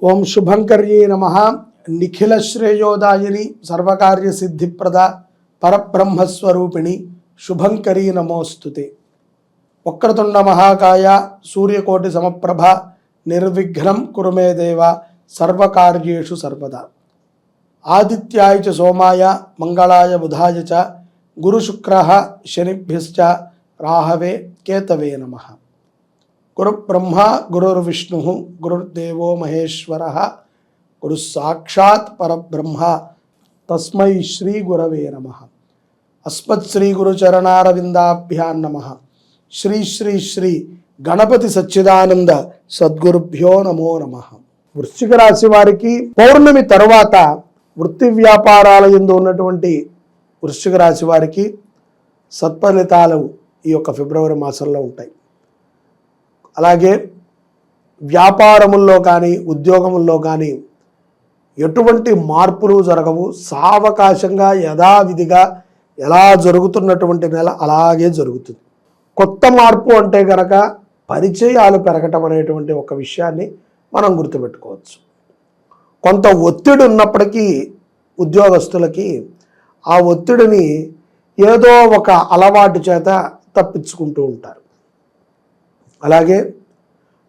ఓం శుభంకర్యే నమః. నిఖిల శ్రేయోదాయిని సర్వకార్య సిద్ధిప్రద పరబ్రహ్మస్వరూపిణి శుభంకరీ నమోస్తుతే. వక్రతుండ మహాకాయ సూర్యకోటి సమప్రభ నిర్విఘ్నం కురు మే దేవ సర్వకార్యేషు సర్వదా. ఆదిత్యాయ చ సోమాయ మంగళాయ బుధాయ చ గురుశుక్రః శనిభ్యశ్చ రాహవే కేతవే నమః. గురు బ్రహ్మ గురుర్విష్ణు గురుర్దేవో మహేశ్వర గురు సాక్షాత్ పరబ్రహ్మ తస్మై శ్రీ గురవే నమః. అస్మత్ శ్రీ గురుచరణారవిందాభ్యాం నమః. శ్రీ శ్రీ శ్రీ గణపతి సచ్చిదానంద సద్గురుభ్యో నమో నమః. వృశ్చిక రాశి వారికి పౌర్ణమి తరువాత వృత్తి వ్యాపారాల యందు ఉన్నటువంటి వృశ్చిక రాశి వారికి సత్ఫలితాలు ఈ యొక్క ఫిబ్రవరి మాసంలో ఉంటాయి. అలాగే వ్యాపారముల్లో కానీ ఉద్యోగముల్లో కానీ ఎటువంటి మార్పులు జరగవు. సావకాశంగా యథావిధిగా ఎలా జరుగుతున్నటువంటి నెల అలాగే జరుగుతుంది. కొత్త మార్పు అంటే కనుక పరిచయాలు పెరగటం అనేటువంటి ఒక విషయాన్ని మనం గుర్తుపెట్టుకోవచ్చు. కొంత ఒత్తిడి ఉన్నప్పటికీ ఉద్యోగస్తులకి ఆ ఒత్తిడిని ఏదో ఒక అలవాటు చేత తప్పించుకుంటూ ఉంటారు. అలాగే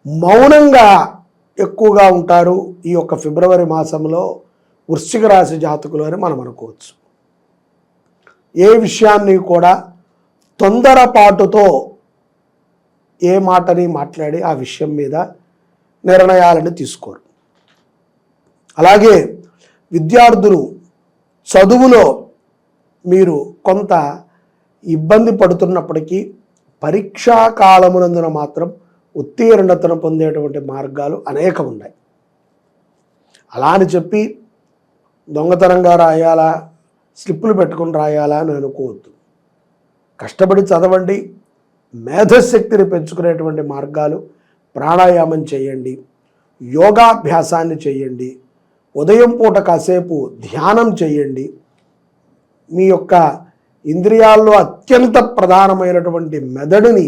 మౌనంగా ఎక్కువగా ఉంటారు ఈ యొక్క ఫిబ్రవరి మాసంలో వృశ్చిక రాశి జాతకులు అని మనం అనుకోవచ్చు. ఏ విషయాన్ని కూడా తొందరపాటుతో ఏ మాటని మాట్లాడి ఆ విషయం మీద నిర్ణయాలను తీసుకోరు. అలాగే విద్యార్థులు చదువులో మీరు కొంత ఇబ్బంది పడుతున్నప్పటికీ పరీక్షా కాలమునందున మాత్రం ఉత్తీర్ణతను పొందేటువంటి మార్గాలు అనేకం ఉన్నాయి. అలా అని చెప్పి దొంగతనంగా రాయాలా, స్లిప్పులు పెట్టుకుని రాయాలా అని అనుకోవద్దు. కష్టపడి చదవండి, మేధశక్తిని పెంచుకునేటువంటి మార్గాలు ప్రాణాయామం చేయండి, యోగాభ్యాసాన్ని చేయండి, ఉదయం పూట కాసేపు ధ్యానం చేయండి. మీ యొక్క ఇంద్రియాల్లో అత్యంత ప్రధానమైనటువంటి మెదడుని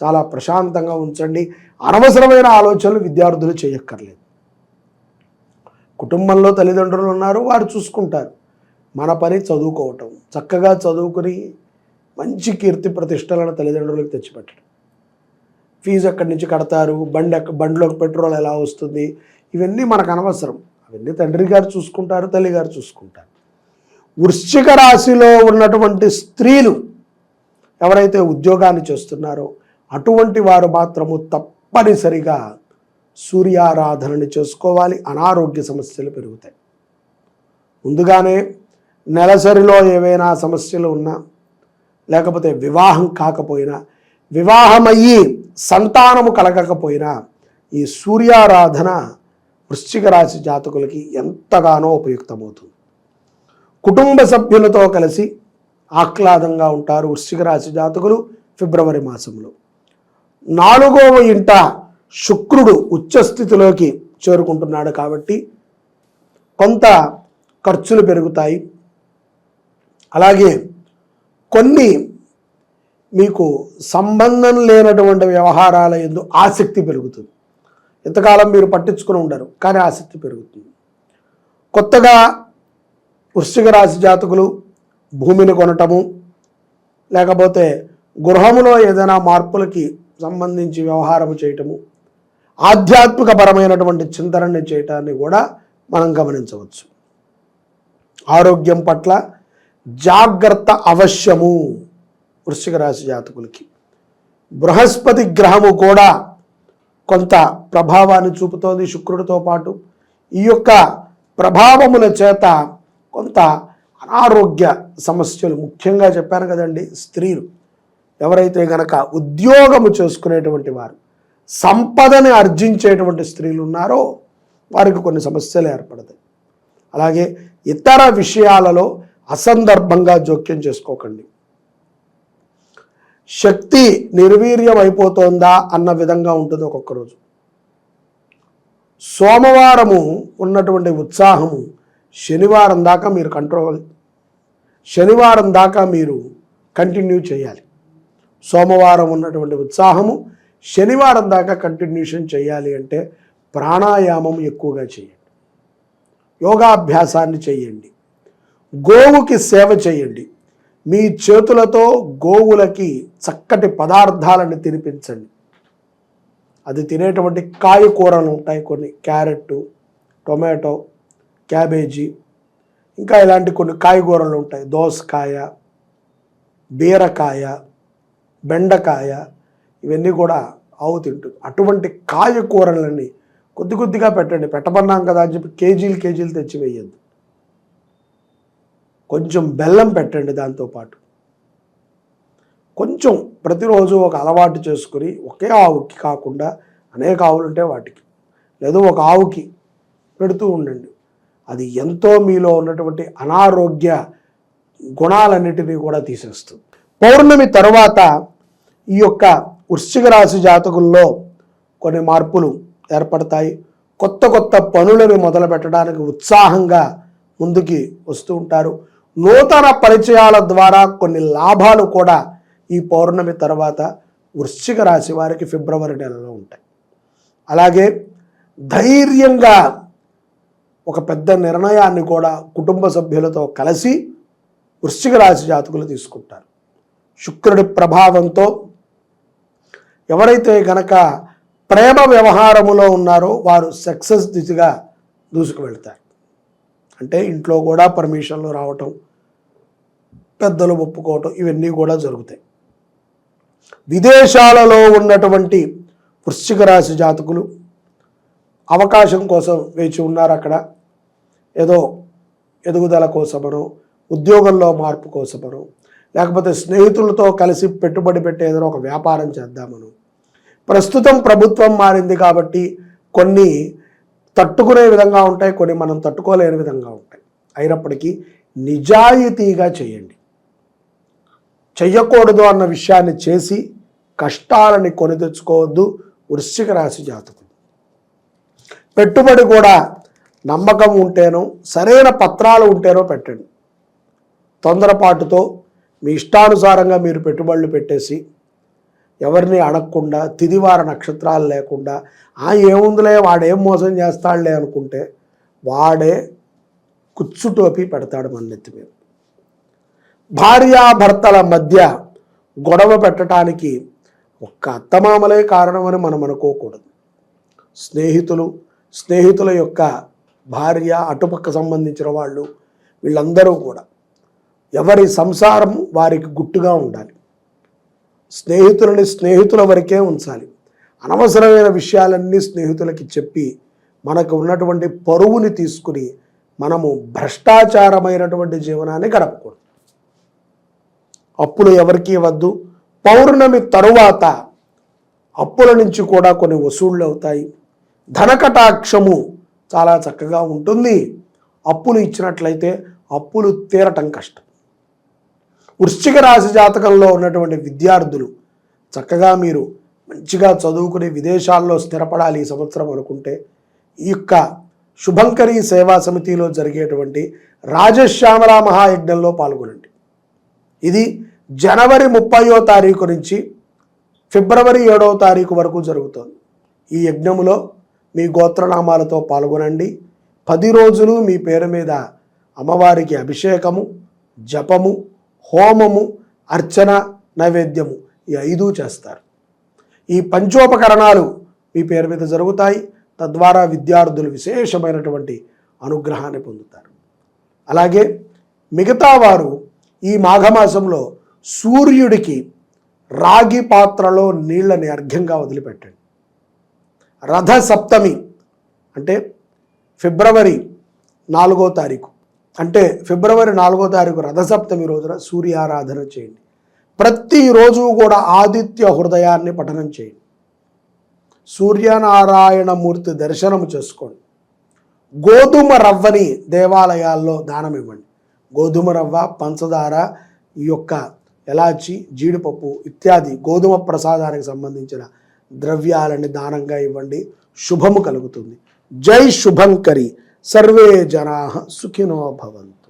చాలా ప్రశాంతంగా ఉంచండి. అనవసరమైన ఆలోచనలు విద్యార్థులు చేయక్కర్లేదు. కుటుంబంలో తల్లిదండ్రులు ఉన్నారు, వారు చూసుకుంటారు. మన పని చదువుకోవటం, చక్కగా చదువుకుని మంచి కీర్తి ప్రతిష్టలను తల్లిదండ్రులకు తెచ్చిపెట్టడం. ఫీజు ఎక్కడి నుంచి కడతారు, బండిలోకి పెట్రోల్ ఎలా వస్తుంది, ఇవన్నీ మనకు అనవసరం. అవన్నీ తండ్రి గారు చూసుకుంటారు, తల్లి గారు చూసుకుంటారు. వృశ్చిక రాశిలో ఉన్నటువంటి స్త్రీలు ఎవరైతే ఉద్యోగాన్ని చేస్తున్నారో అటువంటి వారు మాత్రము తప్పనిసరిగా సూర్యారాధనని చేసుకోవాలి. అనారోగ్య సమస్యలు పెరుగుతాయి. ముందుగానే నెలసరిలో ఏవైనా సమస్యలు ఉన్నా, లేకపోతే వివాహం కాకపోయినా, వివాహమయ్యి సంతానము కలగకపోయినా ఈ సూర్యారాధన వృశ్చిక రాశి జాతకులకి ఎంతగానో ఉపయుక్తమవుతుంది. కుటుంబ సభ్యులతో కలిసి ఆహ్లాదంగా ఉంటారు వృశ్చిక రాశి జాతకులు ఫిబ్రవరి మాసంలో. 4వ ఇంట శుక్రుడు ఉచ్చస్థితిలోకి చేరుకుంటున్నాడు కాబట్టి కొంత ఖర్చులు పెరుగుతాయి. అలాగే కొన్ని మీకు సంబంధం లేనటువంటి వ్యవహారాల యందు ఆసక్తి పెరుగుతుంది. ఇంతకాలం మీరు పట్టించుకుని ఉండరు, కానీ ఆసక్తి పెరుగుతుంది. కొత్తగా వృశ్చిక రాశి జాతకులు భూమిని కొనటము, లేకపోతే గృహములో ఏదైనా మార్పులకి సంబంధించి వ్యవహారం చేయటము, ఆధ్యాత్మికపరమైనటువంటి చింతనని చేయటాన్ని కూడా మనం గమనించవచ్చు. ఆరోగ్యం పట్ల జాగ్రత్త అవశ్యము వృశ్చిక రాశి జాతకులకి. బృహస్పతి గ్రహము కూడా కొంత ప్రభావాన్ని చూపుతోంది శుక్రుడితో పాటు. ఈ యొక్క ప్రభావముల చేత కొంత అనారోగ్య సమస్యలు, ముఖ్యంగా చెప్పాను కదండి, స్త్రీలు ఎవరైతే గనక ఉద్యోగము చేసుకునేటువంటి వారు, సంపదని ఆర్జించేటువంటి స్త్రీలు ఉన్నారో వారికి కొన్ని సమస్యలు ఏర్పడతాయి. అలాగే ఇతర విషయాలలో అసందర్భంగా జోక్యం చేసుకోకండి. శక్తి నిర్వీర్యం అయిపోతుందా అన్న విధంగా ఉంటుంది ఒక్కొక్క రోజు. సోమవారము ఉన్నటువంటి ఉత్సాహము శనివారం దాకా మీరు కంటిన్యూ చేయాలి. సోమవారం ఉన్నటువంటి ఉత్సాహము శనివారం దాకా కంటిన్యూషన్ చేయాలి అంటే ప్రాణాయామం ఎక్కువగా చేయండి, యోగాభ్యాసాన్ని చేయండి, గోవుకి సేవ చేయండి, మీ చేతులతో గోవులకి చక్కటి పదార్థాలను తినిపించండి. అది తినేటువంటి కాయకూరలు ఉంటాయి కొన్ని, క్యారెట్, టొమాటో, క్యాబేజీ, ఇంకా ఇలాంటి కొన్ని కాయగూరలు ఉంటాయి, దోసకాయ, బీరకాయ, బెండకాయ, ఇవన్నీ కూడా ఆవు తింటుంది. అటువంటి కాయకూరలని కొద్ది కొద్దిగా పెట్టండి. పెట్టమన్నాం కదా అని చెప్పి కేజీలు తెచ్చి వేయద్దు. కొంచెం బెల్లం పెట్టండి. దాంతోపాటు కొంచెం ప్రతిరోజు ఒక అలవాటు చేసుకుని ఒకే ఆవుకి కాకుండా అనేక ఆవులు ఉంటే వాటికి, లేదా ఒక ఆవుకి పెడుతూ ఉండండి. అది ఎంతో మీలో ఉన్నటువంటి అనారోగ్య గుణాలన్నిటినీ కూడా తీసేస్తుంది. పౌర్ణమి తర్వాత ఈ యొక్క వృశ్చిక రాశి జాతకుల్లో కొన్ని మార్పులు ఏర్పడతాయి. కొత్త కొత్త పనులను మొదలు పెట్టడానికి ఉత్సాహంగా ముందుకి వస్తూ ఉంటారు. నూతన పరిచయాల ద్వారా కొన్ని లాభాలు కూడా ఈ పౌర్ణమి తర్వాత వృశ్చిక రాశి వారికి ఫిబ్రవరి నెలలో ఉంటాయి. అలాగే ధైర్యంగా ఒక పెద్ద నిర్ణయాన్ని కూడా కుటుంబ సభ్యులతో కలిసి వృశ్చిక రాశి జాతకులు తీసుకుంటారు. శుక్రుడి ప్రభావంతో ఎవరైతే గనక ప్రేమ వ్యవహారములో ఉన్నారో వారు సక్సెస్ దిశగా దూసుకు వెళ్తారు. అంటే ఇంట్లో కూడా పర్మిషన్లు రావటం, పెద్దలు ఒప్పుకోవటం, ఇవన్నీ కూడా జరుగుతాయి. విదేశాలలో ఉన్నటువంటి వృశ్చిక రాశి జాతకులు అవకాశం కోసం వేచి ఉన్నారు. అక్కడ ఏదో ఎదుగుదల కోసమనో, ఉద్యోగంలో మార్పు కోసమనో, లేకపోతే స్నేహితులతో కలిసి పెట్టుబడి పెట్టే ఏదైనా ఒక వ్యాపారం చేద్దామనో. ప్రస్తుతం ప్రభుత్వం మారింది కాబట్టి కొన్ని తట్టుకునే విధంగా ఉంటాయి, కొన్ని మనం తట్టుకోలేని విధంగా ఉంటాయి. అయినప్పటికీ నిజాయితీగా చేయండి. చెయ్యకూడదు అన్న విషయాన్ని చేసి కష్టాలని కొని తెచ్చుకోవద్దు వృశ్చిక రాశి జాతకులు. పెట్టుబడి కూడా నమ్మకం ఉంటేనో, సరైన పత్రాలు ఉంటేనో పెట్టండి. తొందరపాటుతో మీ ఇష్టానుసారంగా మీరు పెట్టుబడులు పెట్టేసి ఎవరిని అడగకుండా, తిదివార నక్షత్రాలు లేకుండా ఏముందిలే వాడేం మోసం చేస్తాడులే అనుకుంటే వాడే కుచ్చుటోపి పెడతాడు మన నెత్తి మీద. భార్యాభర్తల మధ్య గొడవ పెట్టడానికి ఒక్క అత్తమామలే కారణమని మనం అనుకోకూడదు. స్నేహితుల యొక్క భార్య, అటుపక్క సంబంధించిన వాళ్ళు, వీళ్ళందరూ కూడా ఎవరి సంసారం వారికి గుట్టుగా ఉండాలి. స్నేహితులని స్నేహితుల వరకే ఉంచాలి. అనవసరమైన విషయాలన్నీ స్నేహితులకి చెప్పి మనకు ఉన్నటువంటి పరువుని తీసుకుని మనము భ్రష్టాచారమైనటువంటి జీవనాన్ని గడపకూడదు. అప్పులు ఎవరికీ వద్దు. పౌర్ణమి తరువాత అప్పుల నుంచి కూడా కొన్ని వసూళ్ళు అవుతాయి. ధనకటాక్షము చాలా చక్కగా ఉంటుంది. అప్పులు ఇచ్చినట్లయితే అప్పులు తీరటం కష్టం. వృశ్చిక రాశి జాతకంలో ఉన్నటువంటి విద్యార్థులు చక్కగా మీరు మంచిగా చదువుకుని విదేశాల్లో స్థిరపడాలి ఈ సంవత్సరం అనుకుంటే ఈ యొక్క శుభంకరి సేవా సమితిలో జరిగేటువంటి రాజశ్యామల మహాయజ్ఞంలో పాల్గొనండి. ఇది జనవరి 30వ తారీఖు నుంచి ఫిబ్రవరి 7వ తారీఖు వరకు జరుగుతుంది. ఈ యజ్ఞములో మీ గోత్రనామాలతో పాల్గొనండి. 10 రోజులు మీ పేరు మీద అమ్మవారికి అభిషేకము, జపము, హోమము, అర్చన, నైవేద్యము ఈ 5 చేస్తారు. ఈ పంచోపకరణాలు మీ పేరు మీద జరుగుతాయి. తద్వారా విద్యార్థులు విశేషమైనటువంటి అనుగ్రహాన్ని పొందుతారు. అలాగే మిగతా వారు ఈ మాఘమాసంలో సూర్యుడికి రాగి పాత్రలో నీళ్ళని అర్ఘ్యంగా వదిలిపెట్టండి. రథ సప్తమి అంటే ఫిబ్రవరి 4వ తారీఖు, అంటే ఫిబ్రవరి 4వ తారీఖు రథసప్తమి రోజున సూర్యారాధన చేయండి. ప్రతిరోజు కూడా ఆదిత్య హృదయాన్ని పఠనం చేయండి. సూర్యనారాయణమూర్తి దర్శనము చేసుకోండి. గోధుమ రవ్వని దేవాలయాల్లో దానం ఇవ్వండి. గోధుమ రవ్వ, పంచదార, ఈ యొక్క ఎలాచి, జీడిపప్పు ఇత్యాది గోధుమ ప్రసాదానికి సంబంధించిన ద్రవ్యాలని దానంగా ఇవ్వండి. శుభము కలుగుతుంది. జై శుభంకరి. సర్వే జనాః సుఖినో భవంతు.